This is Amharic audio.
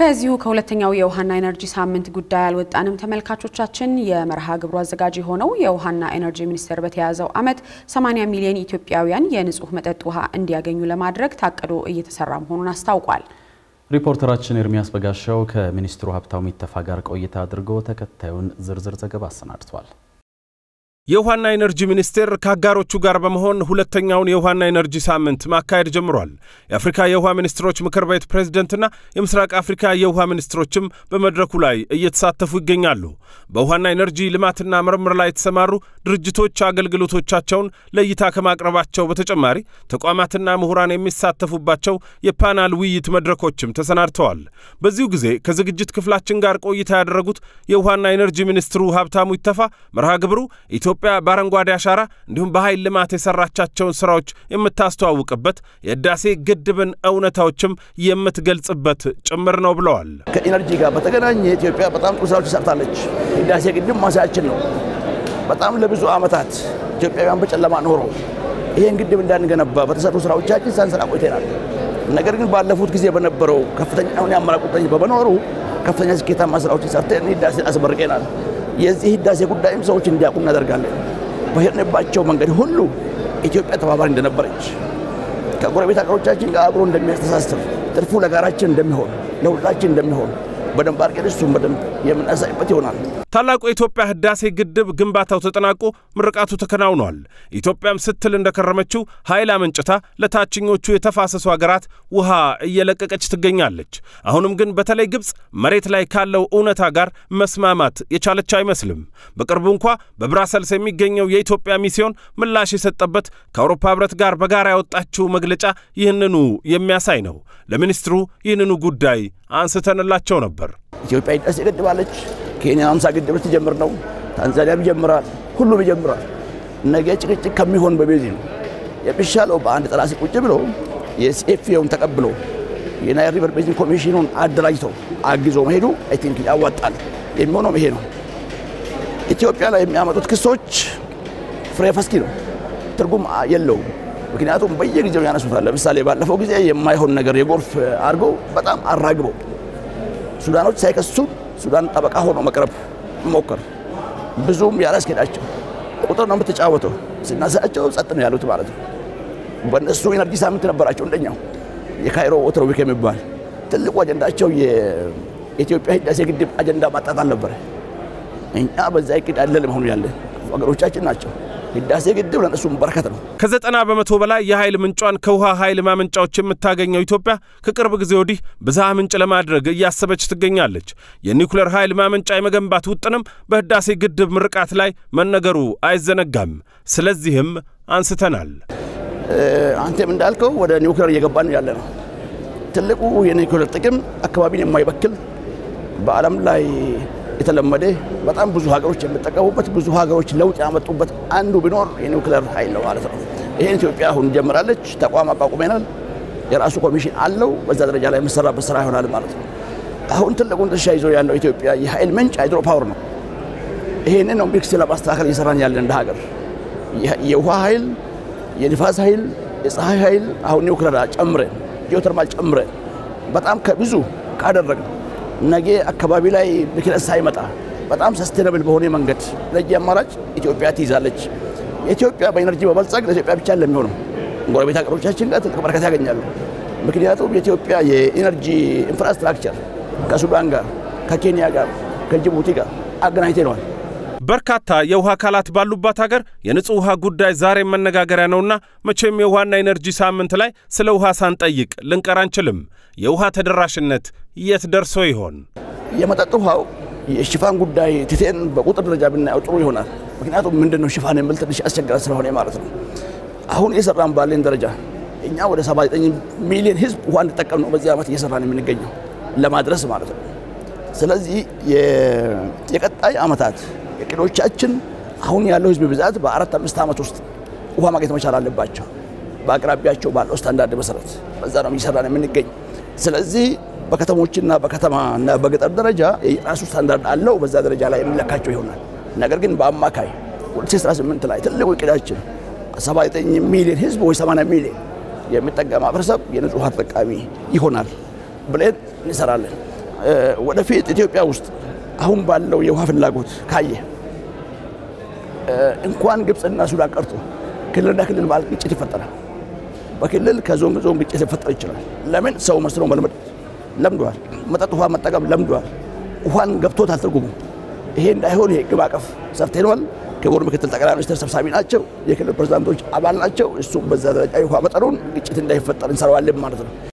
ከዚሁ ከሁለተኛው የውሃና ኤነርጂ ሳምንት ጉዳይ አልወጣንም ተመልካቾቻችን የመርሃ ግብሩ አዘጋጅ ሆነው የውሃና ኤነርጂ ሚኒስቴር በተያዘው አመት 80 ሚሊዮን ኢትዮጵያውያን የንጹህ መጠጥ ውሃ እንዲያገኙ ለማድረግ ታቅዶ እየተሰራ መሆኑን አስታውቋል። ሪፖርተራችን ኤርሚያስ በጋሻው ከሚኒስትሩ ሀብታሙ ኢተፋ ጋር ቆይታ አድርጎ ተከታዩን ዝርዝር ዘገባ አሰናድቷል። የውሃና ኤነርጂ ሚኒስቴር ከአጋሮቹ ጋር በመሆን ሁለተኛውን የውሃና ኤነርጂ ሳምንት ማካሄድ ጀምሯል። የአፍሪካ የውሃ ሚኒስትሮች ምክር ቤት ፕሬዝዳንትና የምስራቅ አፍሪካ የውሃ ሚኒስትሮችም በመድረኩ ላይ እየተሳተፉ ይገኛሉ። በውሃና ኤነርጂ ልማትና ምርምር ላይ የተሰማሩ ድርጅቶች አገልግሎቶቻቸውን ለእይታ ከማቅረባቸው በተጨማሪ ተቋማትና ምሁራን የሚሳተፉባቸው የፓናል ውይይት መድረኮችም ተሰናድተዋል። በዚሁ ጊዜ ከዝግጅት ክፍላችን ጋር ቆይታ ያደረጉት የውሃና ኤነርጂ ሚኒስትሩ ሀብታሙ ኢተፋ መርሃ ግብሩ ኢትዮጵያ በአረንጓዴ አሻራ እንዲሁም በኃይል ልማት የሰራቻቸውን ስራዎች የምታስተዋውቅበት የህዳሴ ግድብን እውነታዎችም የምትገልጽበት ጭምር ነው ብለዋል። ከኤነርጂ ጋር በተገናኘ ኢትዮጵያ በጣም ጥሩ ስራዎች ሰርታለች። ህዳሴ ግድብ ማሳያችን ነው። በጣም ለብዙ አመታት ኢትዮጵያውያን በጨለማ ኖሮ ይሄን ግድብ እንዳንገነባ በተሰሩ ስራዎቻችን ሳንሰራ ቆይተናል። ነገር ግን ባለፉት ጊዜ በነበረው ከፍተኛ አመራር ቁጥጥር በመኖሩ ከፍተኛ ስኬታማ ስራዎችን ሰርተን ህዳሴን አስመርቀናል። የዚህ ህዳሴ ጉዳይም ሰዎች እንዲያውቁ እናደርጋለን። በሄድንባቸው መንገድ ሁሉ ኢትዮጵያ ተባባሪ እንደነበረች ከጎረቤት ሀገሮቻችን ጋር አብሮ እንደሚያስተሳስር ትርፉ ለጋራችን እንደሚሆን ለሁላችን እንደሚሆን በደንብ አድርገን እሱን በደንብ የምናሳይበት ይሆናል። ታላቁ የኢትዮጵያ ህዳሴ ግድብ ግንባታው ተጠናቆ ምርቃቱ ተከናውኗል። ኢትዮጵያም ስትል እንደከረመችው ኃይል አመንጭታ ለታችኞቹ የተፋሰሱ ሀገራት ውሃ እየለቀቀች ትገኛለች። አሁንም ግን በተለይ ግብጽ መሬት ላይ ካለው እውነታ ጋር መስማማት የቻለች አይመስልም። በቅርቡ እንኳን በብራሰልስ የሚገኘው የኢትዮጵያ ሚስዮን ምላሽ የሰጠበት ከአውሮፓ ህብረት ጋር በጋራ ያወጣችው መግለጫ ይህንኑ የሚያሳይ ነው። ለሚኒስትሩ ይህንኑ ጉዳይ አንስተንላቸው ነበር። ኢትዮጵያ ህዳሴ ግድብ አለች። ኬንያ 50 ግድብ ትጀምር ነው። ታንዛኒያም ይጀምራል። ሁሉም ይጀምራል። ነገ ጭቅጭቅ ከሚሆን በቤዚን የሚሻለው በአንድ ጥላ ስር ቁጭ ብሎ የሲኤፍኤውን ተቀብሎ የናይል ሪቨር ቤዚን ኮሚሽኑን አደራጅቶ አግዞ መሄዱ አይ ቲንክ ያዋጣል። የሚሆነው ይሄ ነው። ኢትዮጵያ ላይ የሚያመጡት ክሶች ፍሬ ፈስኪ ነው። ትርጉም የለውም። ምክንያቱም በየጊዜው ያነሱታል። ለምሳሌ ባለፈው ጊዜ የማይሆን ነገር የጎርፍ አርጎ በጣም አራግበው ሱዳኖች ሳይከሱ ሱዳን ጠበቃ ሆኖ መቅረብ ሞከር። ብዙም ያላስከዳቸው ቁጥር ነው የምትጫወተው። ስናሳቸው ጸጥ ነው ያሉት ማለት ነው። በእነሱ ኤነርጂ ሳምንት ነበራቸው። እንደኛው የካይሮ ወተር ዊክ የሚባል ትልቁ አጀንዳቸው የኢትዮጵያ ህዳሴ ግድብ አጀንዳ ማጣጣል ነበር። እኛ በዛ ይቅድ አለ ለመሆኑ ያለ አገሮቻችን ናቸው። ህዳሴ ግድብ ለነሱ በረከት ነው። ከ90% በላይ የኃይል ምንጯን ከውሃ ኃይል ማመንጫዎች የምታገኘው ኢትዮጵያ ከቅርብ ጊዜ ወዲህ ብዝሃ ምንጭ ለማድረግ እያሰበች ትገኛለች። የኒውክሌር ኃይል ማመንጫ የመገንባት ውጥንም በህዳሴ ግድብ ምርቃት ላይ መነገሩ አይዘነጋም። ስለዚህም አንስተናል። አንተም እንዳልከው ወደ ኒውክሌር እየገባን ያለ ነው። ትልቁ የኒውክሌር ጥቅም አካባቢን የማይበክል በዓለም ላይ የተለመደ በጣም ብዙ ሀገሮች የሚጠቀሙበት ብዙ ሀገሮች ለውጥ ያመጡበት አንዱ ቢኖር የኒውክሌር ኃይል ነው ማለት ነው። ይሄን ኢትዮጵያ አሁን ጀምራለች። ተቋም አቋቁመናል። የራሱ ኮሚሽን አለው። በዛ ደረጃ ላይ መሰራበት ስራ ይሆናል ማለት ነው። አሁን ትልቁን ድርሻ ይዞ ያለው ኢትዮጵያ የኃይል ምንጭ ሃይድሮ ፓወር ነው። ይሄንን ነው ሚክስ ለማስተካከል እየሰራን ያለን እንደ ሀገር። የውሃ ኃይል፣ የንፋስ ኃይል፣ የፀሐይ ኃይል አሁን ኒውክሌር ጨምረን ጂኦተርማል ጨምረን በጣም ከብዙ ካደረግን ነገ አካባቢ ላይ ብክለት ሳይመጣ በጣም ሰስቴናብል በሆነ መንገድ ለጂ አማራጭ ኢትዮጵያ ትይዛለች። ኢትዮጵያ በኤነርጂ በመልጸግ ለኢትዮጵያ ብቻ ለሚሆነው ጎረቤት ሀገሮቻችን ጋር ትልቅ በረከት ያገኛሉ። ምክንያቱም የኢትዮጵያ የኤነርጂ ኢንፍራስትራክቸር ከሱዳን ጋር፣ ከኬንያ ጋር፣ ከጅቡቲ ጋር አገናኝተናል። በርካታ የውሃ አካላት ባሉባት ሀገር የንጹህ ውሃ ጉዳይ ዛሬ መነጋገሪያ ነውና መቼም የውሃና ኤነርጂ ሳምንት ላይ ስለ ውሃ ሳንጠይቅ ልንቀር አንችልም። የውሃ ተደራሽነት የት ደርሶ ይሆን? የመጠጥ ውሃው የሽፋን ጉዳይ ትተን በቁጥር ደረጃ ብናየው ጥሩ ይሆናል። ምክንያቱም ምንድነው ሽፋን የሚል ትንሽ አስቸጋሪ ስለሆነ ማለት ነው። አሁን የሰራን ባለን ደረጃ እኛ ወደ 79 ሚሊዮን ህዝብ ውሃ እንዲጠቀም ነው በዚህ ዓመት እየሰራን የምንገኘው ለማድረስ ማለት ነው። ስለዚህ የቀጣይ ዓመታት እቅዶቻችን አሁን ያለው ህዝብ ብዛት በ4-5 ዓመት ውስጥ ውሃ ማግኘት መቻል አለባቸው። በአቅራቢያቸው ባለው ስታንዳርድ መሰረት በዛ ነው እየሰራን የምንገኝ። ስለዚህ በከተሞችና በከተማና በገጠር ደረጃ የራሱ ስታንዳርድ አለው። በዛ ደረጃ ላይ የሚለካቸው ይሆናል። ነገር ግን በአማካይ 2018 ላይ ትልቁ እቅዳችን 79 ሚሊዮን ህዝብ ወይ 80 ሚሊዮን የሚጠቀም ማህበረሰብ የንጹህ ውሃ ተጠቃሚ ይሆናል ብለን እንሰራለን። ወደፊት ኢትዮጵያ ውስጥ አሁን ባለው የውሃ ፍላጎት ካየ እንኳን ግብጽና ሱዳን ቀርቶ ክልልና ክልል ማለት ግጭት ይፈጠራል። በክልል ከዞን ዞን ግጭት ሊፈጠር ይችላል። ለምን ሰው መስሎ መልመድ ለምዷል። መጠጥ ውሃ መጠቀም ለምዷል። ውሃን ገብቶታል ትርጉሙ። ይሄ እንዳይሆን የህግ ማዕቀፍ ሰርተናል። ክቡር ምክትል ጠቅላይ ሚኒስትር ሰብሳቢ ናቸው። የክልል ፕሬዝዳንቶች አባል ናቸው። እሱ በዛ ደረጃ የውሃ መጠኑን ግጭት እንዳይፈጠር እንሰራዋለን ማለት ነው።